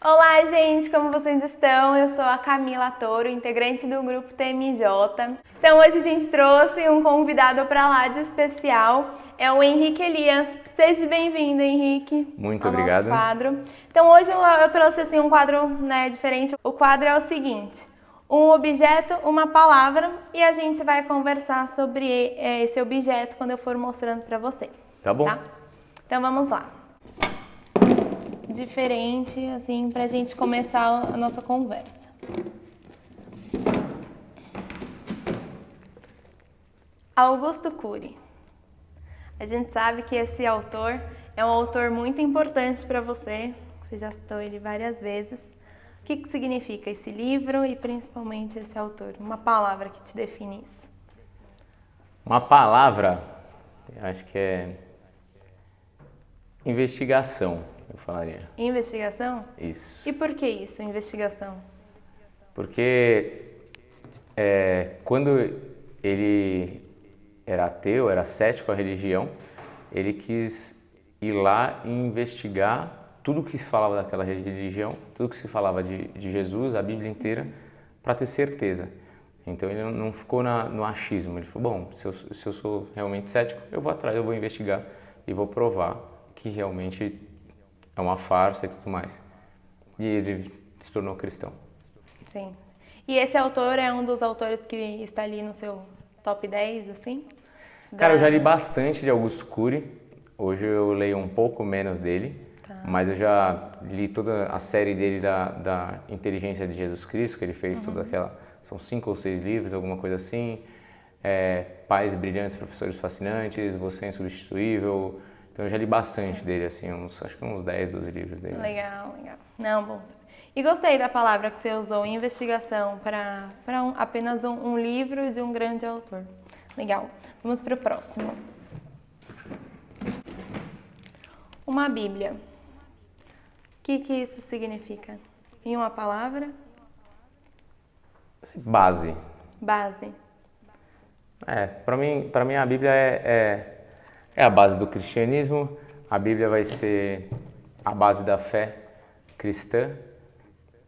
Olá, gente, como vocês estão? Eu sou a Camila Toro, integrante do grupo TMJ. Então, hoje a gente trouxe um convidado para lá de especial, é o Henrique Elias. Seja bem-vindo, Henrique, Muito ao nosso obrigado. quadro. Então, hoje eu trouxe assim, um quadro diferente. O quadro é o seguinte: um objeto, uma palavra, e a gente vai conversar sobre esse objeto quando eu for mostrando para você. Tá bom? Tá? Então, vamos lá. Diferente, assim, pra gente começar a nossa conversa. Augusto Cury. A gente sabe que esse autor é um autor muito importante para você. Você já citou ele várias vezes. O que significa esse livro e principalmente esse autor? Uma palavra que te define isso. Uma palavra, eu acho que é investigação, eu falaria. Investigação? Isso. E por que isso, investigação? Porque quando ele era ateu, era cético à religião, ele quis ir lá e investigar tudo que se falava daquela religião, tudo que se falava de Jesus, a Bíblia inteira, para ter certeza. Então ele não ficou no achismo, ele falou, bom, se eu sou realmente cético, eu vou atrás, eu vou investigar e vou provar que realmente é uma farsa e tudo mais. E ele se tornou cristão. Sim. E esse autor é um dos autores que está ali no seu top 10, assim? Cara, eu já li bastante de Augusto Cury, hoje eu leio um pouco menos dele, mas eu já li toda a série dele da Inteligência de Jesus Cristo, que ele fez toda aquela, são 5 ou 6 livros, alguma coisa assim, Pais Brilhantes, Professores Fascinantes, Você é Insubstituível, então eu já li bastante dele, assim, acho que uns 10, 12 livros dele. Legal, legal. Não, bom. E gostei da palavra que você usou, investigação, para apenas um livro de um grande autor. Legal. Vamos para o próximo. Uma Bíblia. O que isso significa? Em uma palavra? Base. Base. Para mim a Bíblia é a base do cristianismo, a Bíblia vai ser a base da fé cristã,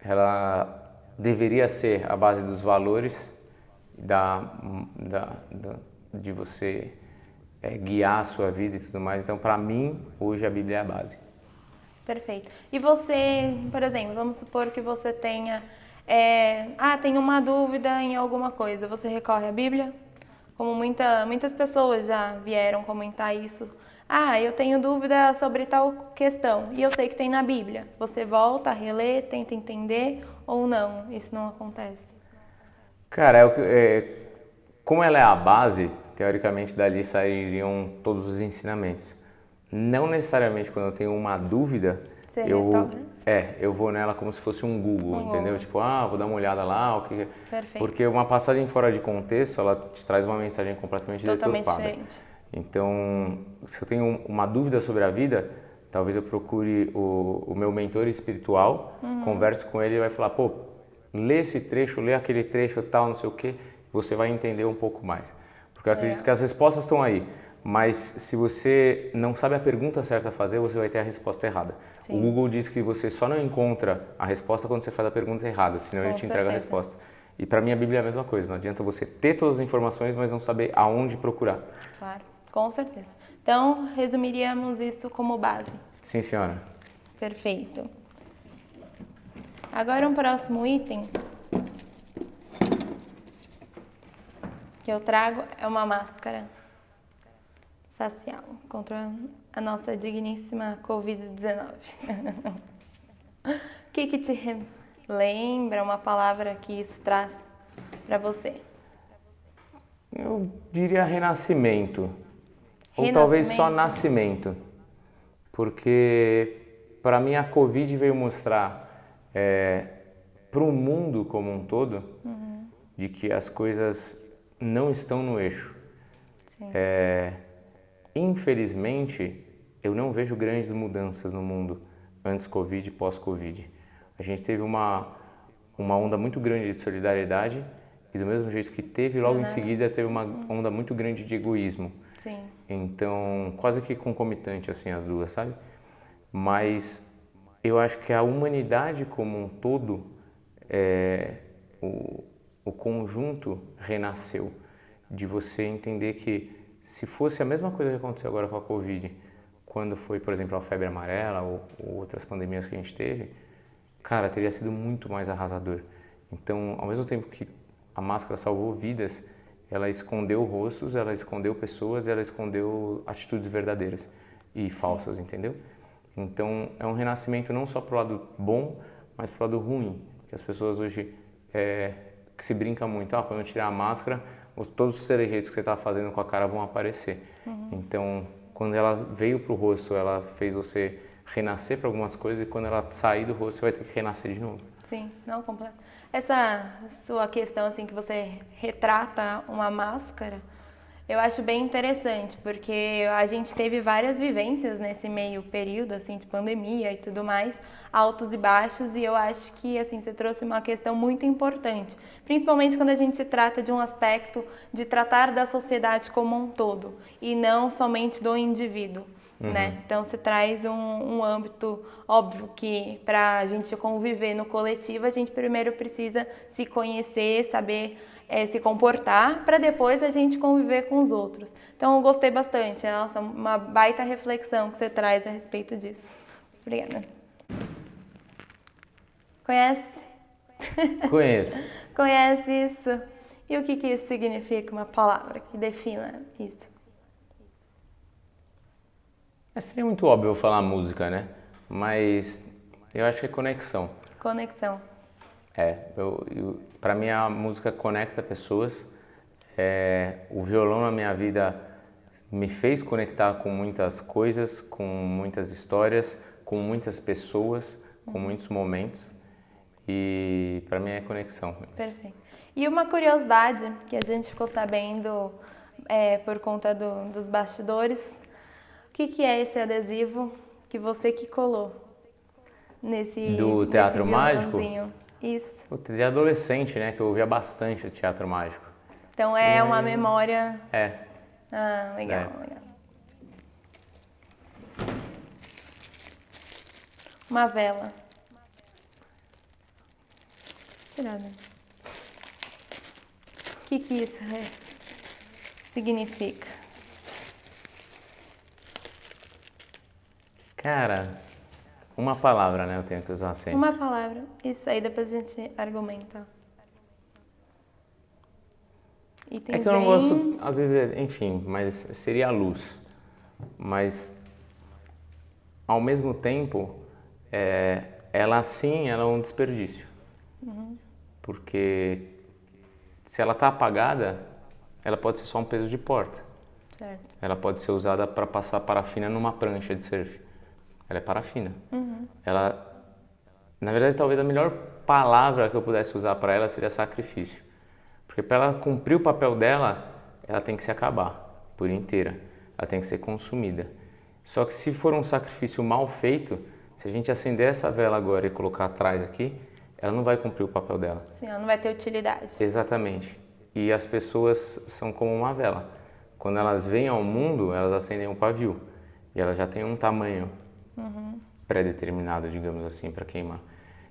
ela deveria ser a base dos valores, de você guiar a sua vida e tudo mais. Então, para mim, hoje a Bíblia é a base. Perfeito. E você, por exemplo, vamos supor que você tenha, tem uma dúvida em alguma coisa, você recorre à Bíblia? Como muitas pessoas já vieram comentar isso. Eu tenho dúvida sobre tal questão e eu sei que tem na Bíblia. Você volta, relê, tenta entender ou não? Isso não acontece? Cara, como ela é a base, teoricamente dali sairiam todos os ensinamentos. Não necessariamente quando eu tenho uma dúvida, Você retorna? eu vou nela como se fosse um Google, entendeu? Tipo, vou dar uma olhada lá, Perfeito. porque uma passagem fora de contexto, ela te traz uma mensagem completamente Totalmente deturpada. diferente. Então, se eu tenho uma dúvida sobre a vida, talvez eu procure o meu mentor espiritual, converse com ele e vai falar, pô, lê esse trecho, lê aquele trecho tal, não sei o quê, você vai entender um pouco mais. Porque eu acredito que as respostas estão aí, mas se você não sabe a pergunta certa a fazer, você vai ter a resposta errada. Sim. O Google diz que você só não encontra a resposta quando você faz a pergunta errada, senão ele te entrega a resposta. E para mim a Bíblia é a mesma coisa, não adianta você ter todas as informações, mas não saber aonde procurar. Claro, com certeza. Então, resumiríamos isso como base. Sim, senhora. Perfeito. Agora um próximo item que eu trago é uma máscara facial contra a nossa digníssima Covid-19. O que te lembra, uma palavra que isso traz para você? Eu diria renascimento. Ou talvez só nascimento. Porque para mim a Covid veio mostrar para o mundo como um todo de que as coisas não estão no eixo. Sim. Infelizmente, eu não vejo grandes mudanças no mundo antes Covid e pós-Covid. A gente teve uma onda muito grande de solidariedade e do mesmo jeito que teve, logo em seguida teve uma onda muito grande de egoísmo. Sim. Então, quase que concomitante assim as duas, sabe? Mas eu acho que a humanidade como um todo, o conjunto renasceu. De você entender que se fosse a mesma coisa que aconteceu agora com a Covid, quando foi, por exemplo, a febre amarela ou outras pandemias que a gente teve, cara, teria sido muito mais arrasador. Então, ao mesmo tempo que a máscara salvou vidas, ela escondeu rostos, ela escondeu pessoas, ela escondeu atitudes verdadeiras e falsas, entendeu? Então, é um renascimento não só pro lado bom, mas pro lado ruim. Que as pessoas hoje, que se brinca muito, quando eu tirar a máscara, todos os trejeitos que você está fazendo com a cara vão aparecer. Então, quando ela veio pro rosto, ela fez você renascer para algumas coisas, e quando ela sair do rosto, você vai ter que renascer de novo. Sim, não, completo. Essa sua questão, assim, que você retrata uma máscara, eu acho bem interessante, porque a gente teve várias vivências nesse meio período, assim, de pandemia e tudo mais, altos e baixos, e eu acho que, assim, você trouxe uma questão muito importante, principalmente quando a gente se trata de um aspecto de tratar da sociedade como um todo, e não somente do indivíduo. Né? Então você traz um âmbito óbvio que para a gente conviver no coletivo a gente primeiro precisa se conhecer, saber se comportar para depois a gente conviver com os outros. Então eu gostei bastante, nossa, uma baita reflexão que você traz a respeito disso. Obrigada. Conhece? Conheço. Conhece isso? E o que isso significa, uma palavra que defina isso? Seria muito óbvio eu falar música, né? Mas eu acho que é conexão. Conexão. Para mim a música conecta pessoas. O violão na minha vida me fez conectar com muitas coisas, com muitas histórias, com muitas pessoas, com muitos momentos. E para mim é conexão. Perfeito. E uma curiosidade que a gente ficou sabendo por conta dos bastidores, o que é esse adesivo que você que colou do Teatro Mágico? Isso. De adolescente, né? Que eu ouvia bastante o Teatro Mágico. Então é uma memória... Ah, legal, legal. Uma vela. Tirada. O que isso significa? Cara, uma palavra, né? Eu tenho que usar sempre. Uma palavra. Isso aí depois a gente argumenta. É que eu não gosto, às vezes, enfim, mas seria a luz. Mas, ao mesmo tempo, ela sim, ela é um desperdício. Porque se ela está apagada, ela pode ser só um peso de porta. Certo. Ela pode ser usada para passar parafina numa prancha de surf. Ela é parafina. Ela, na verdade, talvez a melhor palavra que eu pudesse usar para ela seria sacrifício. Porque para ela cumprir o papel dela, ela tem que se acabar por inteira. Ela tem que ser consumida. Só que se for um sacrifício mal feito, se a gente acender essa vela agora e colocar atrás aqui, ela não vai cumprir o papel dela. Sim, ela não vai ter utilidade. Exatamente. E as pessoas são como uma vela. Quando elas vêm ao mundo, elas acendem um pavio. E elas já têm um tamanho pré-determinado, digamos assim, para queimar.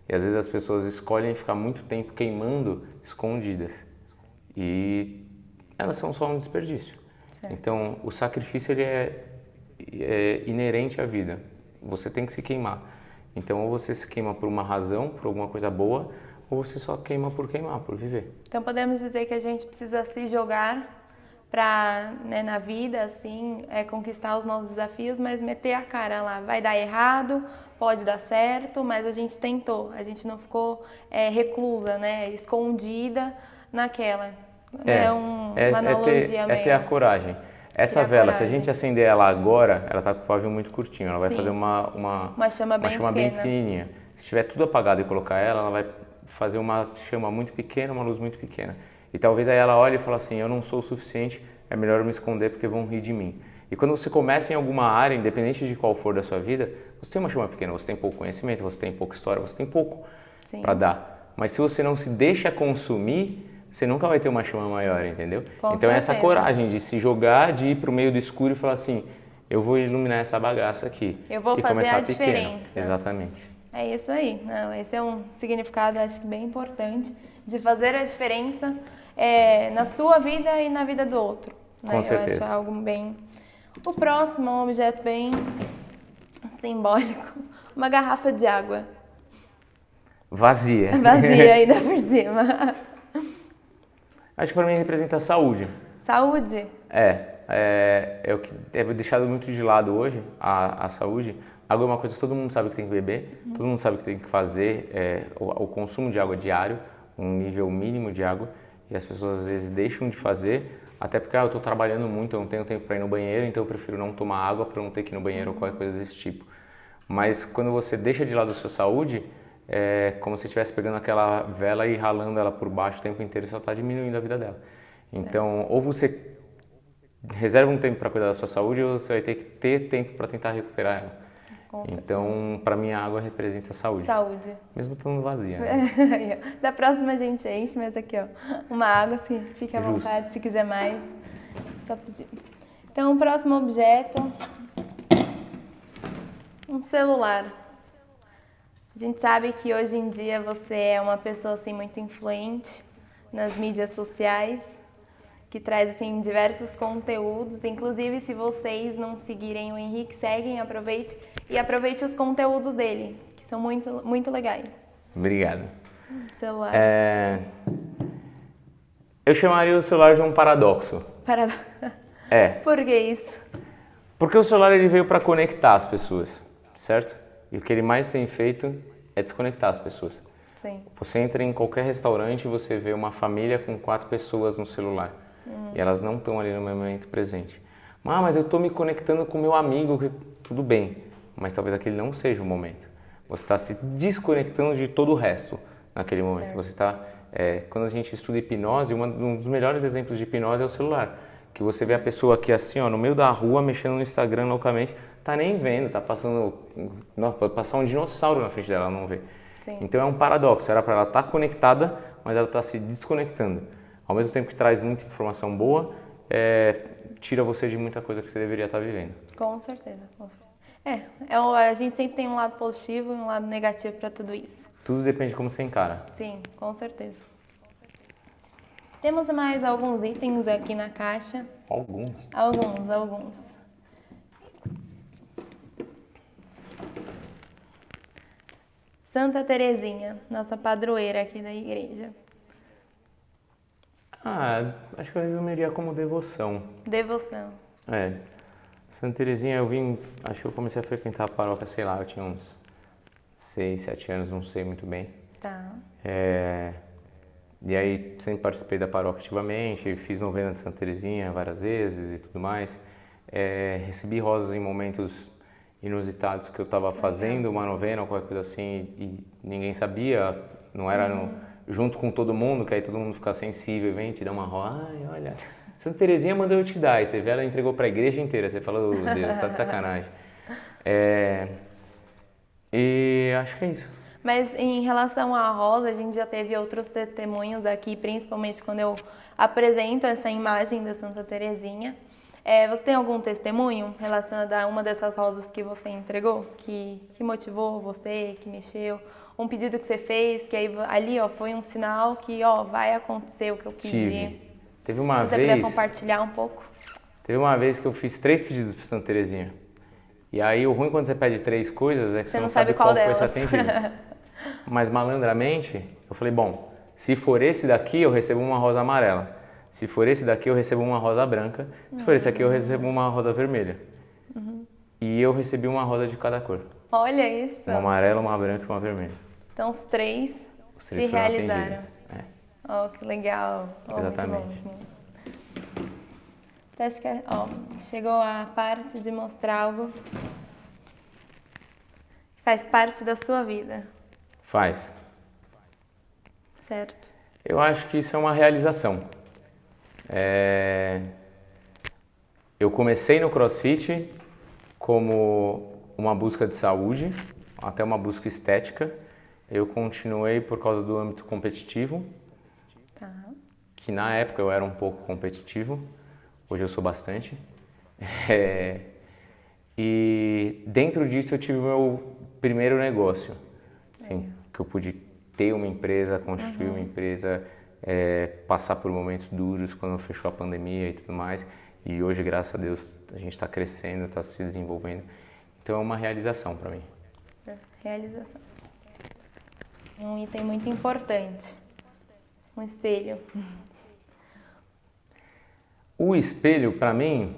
E às vezes as pessoas escolhem ficar muito tempo queimando escondidas. E elas são só um desperdício. Certo. Então, o sacrifício ele é inerente à vida. Você tem que se queimar. Então, ou você se queima por uma razão, por alguma coisa boa, ou você só queima por queimar, por viver. Então, podemos dizer que a gente precisa se jogar para, né, na vida, assim, conquistar os nossos desafios, mas meter a cara lá. Vai dar errado, pode dar certo, mas a gente tentou. A gente não ficou reclusa, né, escondida naquela. Uma analogia ter a coragem. Essa vela, se a gente acender ela agora, ela está com o pavio muito curtinho, ela vai fazer uma chama bem pequenininha. Se tiver tudo apagado e colocar ela vai fazer uma chama muito pequena, uma luz muito pequena. E talvez aí ela olhe e fale assim, eu não sou o suficiente, é melhor eu me esconder porque vão rir de mim. E quando você começa em alguma área, independente de qual for da sua vida, você tem uma chama pequena, você tem pouco conhecimento, você tem pouca história, você tem pouco para dar. Mas se você não se deixa consumir, você nunca vai ter uma chama maior, entendeu? Então é essa coragem de se jogar, de ir para o meio do escuro e falar assim, eu vou iluminar essa bagaça aqui. Eu vou fazer a diferença. Exatamente. É isso aí. Não, esse é um significado, acho que bem importante, de fazer a diferença na sua vida e na vida do outro. Né? Com Eu acho certeza. algo bem... O próximo é um objeto bem simbólico. Uma garrafa de água. Vazia. Vazia ainda por cima. Acho que para mim representa saúde. Saúde? É o que é deixado muito de lado hoje, a saúde. Água é uma coisa que todo mundo sabe que tem que beber, todo mundo sabe que tem que fazer o consumo de água diário, um nível mínimo de água, e as pessoas às vezes deixam de fazer, até porque eu estou trabalhando muito, eu não tenho tempo para ir no banheiro, então eu prefiro não tomar água para não ter que ir no banheiro ou qualquer coisa desse tipo. Mas quando você deixa de lado a sua saúde, é como se estivesse pegando aquela vela e ralando ela por baixo o tempo inteiro e só está diminuindo a vida dela. Então, ou você reserva um tempo para cuidar da sua saúde ou você vai ter que ter tempo para tentar recuperar ela. Então, para mim, a água representa saúde. Saúde. Mesmo estando vazia. Né? Da próxima a gente enche, mas aqui, ó, uma água, fique à vontade, se quiser mais, só pedir. Então, o próximo objeto, um celular. A gente sabe que hoje em dia você é uma pessoa assim muito influente nas mídias sociais, que traz assim diversos conteúdos. Inclusive, se vocês não seguirem o Henrique, seguem, aproveite os conteúdos dele, que são muito, muito legais. Obrigado. Celular. Eu chamaria o celular de um paradoxo. Paradoxo. Por que isso? Porque o celular ele veio para conectar as pessoas, certo? E o que ele mais tem feito é desconectar as pessoas. Sim. Você entra em qualquer restaurante e você vê uma família com 4 pessoas no celular. E elas não estão ali no momento presente. Mas eu estou me conectando com meu amigo, tudo bem. Mas talvez aquele não seja o momento. Você está se desconectando de todo o resto naquele momento. Certo. Você está, quando a gente estuda hipnose, um dos melhores exemplos de hipnose é o celular. Que você vê a pessoa aqui assim, ó, no meio da rua, mexendo no Instagram loucamente, tá nem vendo, tá passando, pode passar um dinossauro na frente dela, ela não vê. Sim. Então é um paradoxo, era para ela estar conectada, mas ela está se desconectando. Ao mesmo tempo que traz muita informação boa, tira você de muita coisa que você deveria estar vivendo. Com certeza. A gente sempre tem um lado positivo e um lado negativo para tudo isso. Tudo depende de como você encara. Sim, com certeza. Temos mais alguns itens aqui na caixa. Alguns? Alguns. Santa Terezinha, nossa padroeira aqui da igreja. Acho que eu resumiria como devoção. Devoção. Santa Terezinha, acho que eu comecei a frequentar a paróquia, sei lá, eu tinha uns 6, 7 anos, não sei muito bem. Tá. E aí sempre participei da paróquia ativamente, fiz novena de Santa Terezinha várias vezes e tudo mais. Recebi rosas em momentos inusitados que eu estava fazendo uma novena ou qualquer coisa assim e ninguém sabia, não era junto com todo mundo, que aí todo mundo fica sensível e vem te dá uma rosa. Ai, olha, Santa Terezinha mandou eu te dar, e você vê, ela entregou para a igreja inteira, você fala, oh, Deus, tá de sacanagem. E acho que é isso. Mas em relação à rosa, a gente já teve outros testemunhos aqui, principalmente quando eu apresento essa imagem da Santa Terezinha. Você tem algum testemunho relacionado a uma dessas rosas que você entregou? Que motivou você, que mexeu? Um pedido que você fez, que aí, ali foi um sinal que vai acontecer o que eu pedi? Teve uma vez... Se você puder compartilhar um pouco. Teve uma vez que eu fiz 3 pedidos para Santa Terezinha. E aí o ruim quando você pede 3 coisas é que você não sabe qual foi ser atendido. Mas malandramente, eu falei, bom, se for esse daqui eu recebo uma rosa amarela. Se for esse daqui eu recebo uma rosa branca. Se for esse aqui eu recebo uma rosa vermelha. E eu recebi uma rosa de cada cor. Olha isso. Uma amarela, uma branca e uma vermelha. Então os três se realizaram. Que legal. Exatamente. Muito bom. Então, acho que chegou a parte de mostrar algo que faz parte da sua vida. Faz. Certo. Eu acho que isso é uma realização. Eu comecei no CrossFit como uma busca de saúde, até uma busca estética. Eu continuei por causa do âmbito competitivo, que na época eu era um pouco competitivo, hoje eu sou bastante. E dentro disso eu tive o meu primeiro negócio. Sim, que eu pude ter uma empresa, constituir uma empresa, passar por momentos duros quando fechou a pandemia e tudo mais. E hoje, graças a Deus, a gente está crescendo, está se desenvolvendo. Então é uma realização para mim. Realização. Um item muito importante. Um espelho. O espelho, para mim,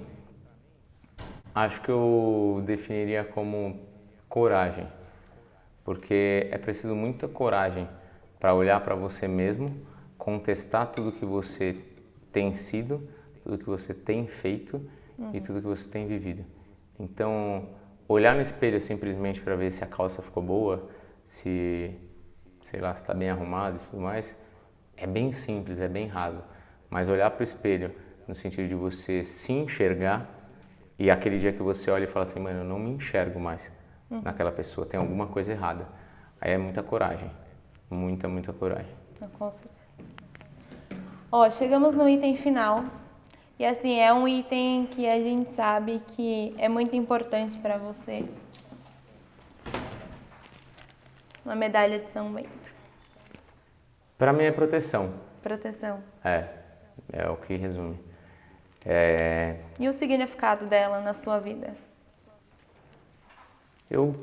acho que eu definiria como coragem. Porque é preciso muita coragem para olhar para você mesmo, contestar tudo que você tem sido, tudo que você tem feito e tudo que você tem vivido. Então, olhar no espelho simplesmente para ver se a calça ficou boa, se, sei lá, se está bem arrumado e tudo mais, é bem simples, é bem raso. Mas olhar para o espelho no sentido de você se enxergar e aquele dia que você olha e fala assim, mano, eu não me enxergo mais naquela pessoa, tem alguma coisa errada. Aí é muita coragem, muita coragem. Com certeza. Ó, chegamos no item final. E assim, é um item que a gente sabe que é muito importante para você. Uma medalha de São Bento. Para mim é proteção. Proteção. É o que resume. E o significado dela na sua vida? Eu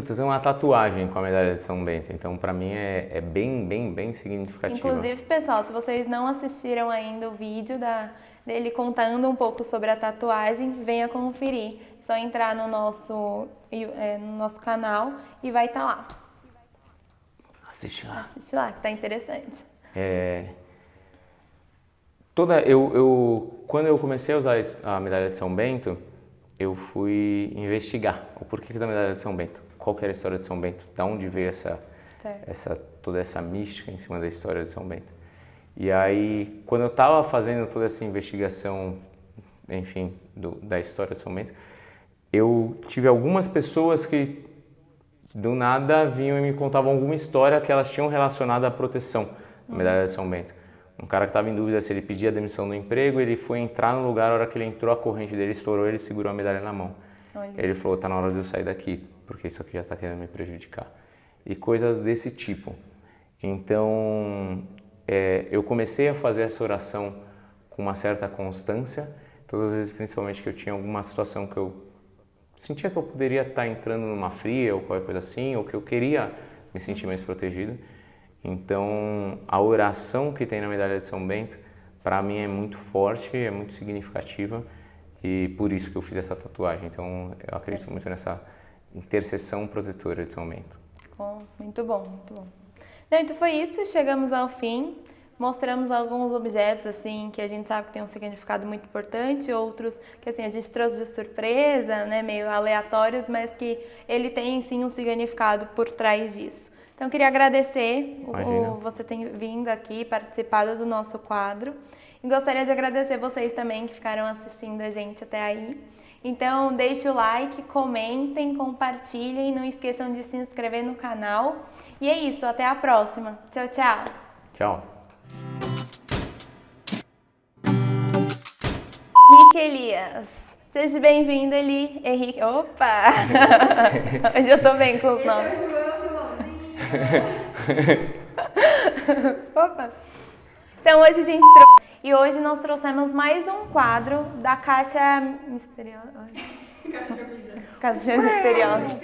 tenho uma tatuagem com a medalha de São Bento, então para mim é bem significativa. Inclusive, pessoal, se vocês não assistiram ainda o vídeo dele contando um pouco sobre a tatuagem, venha conferir. É só entrar no nosso canal e vai estar lá. Assiste lá. Assiste lá, que tá interessante. Quando eu comecei a usar a medalha de São Bento, eu fui investigar o porquê da medalha de São Bento. Qual que era a história de São Bento? Da onde veio toda essa mística em cima da história de São Bento? E aí, quando eu estava fazendo toda essa investigação, enfim, da história de São Bento, eu tive algumas pessoas que do nada vinham e me contavam alguma história que elas tinham relacionada à proteção da medalha de São Bento. Um cara que estava em dúvida se ele pedia demissão do emprego, ele foi entrar no lugar, a hora que ele entrou, a corrente dele estourou, ele segurou a medalha na mão. Ele falou, tá na hora de eu sair daqui, porque isso aqui já está querendo me prejudicar. E coisas desse tipo. Então, eu comecei a fazer essa oração com uma certa constância, todas as vezes, principalmente, que eu tinha alguma situação que eu sentia que eu poderia estar entrando numa fria ou qualquer coisa assim, ou que eu queria me sentir mais protegido. Então, a oração que tem na medalha de São Bento, para mim é muito forte, é muito significativa e por isso que eu fiz essa tatuagem. Então, eu acredito muito nessa intercessão protetora de São Bento. Muito bom, muito bom. Então foi isso, chegamos ao fim. Mostramos alguns objetos assim que a gente sabe que tem um significado muito importante, outros que assim a gente trouxe de surpresa, né, meio aleatórios, mas que ele tem sim um significado por trás disso. Então, eu queria agradecer você ter vindo aqui, participado do nosso quadro. E gostaria de agradecer vocês também que ficaram assistindo a gente até aí. Então, deixe o like, comentem, compartilhem, não esqueçam de se inscrever no canal. E é isso, até a próxima. Tchau, tchau. Tchau. Henrique Elias. Seja bem-vindo, Henrique. Opa! Hoje eu tô bem com os nomes. Opa. Então hoje a gente e hoje nós trouxemos mais um quadro da Caixa Misteriosa. Caixa Misteriosa.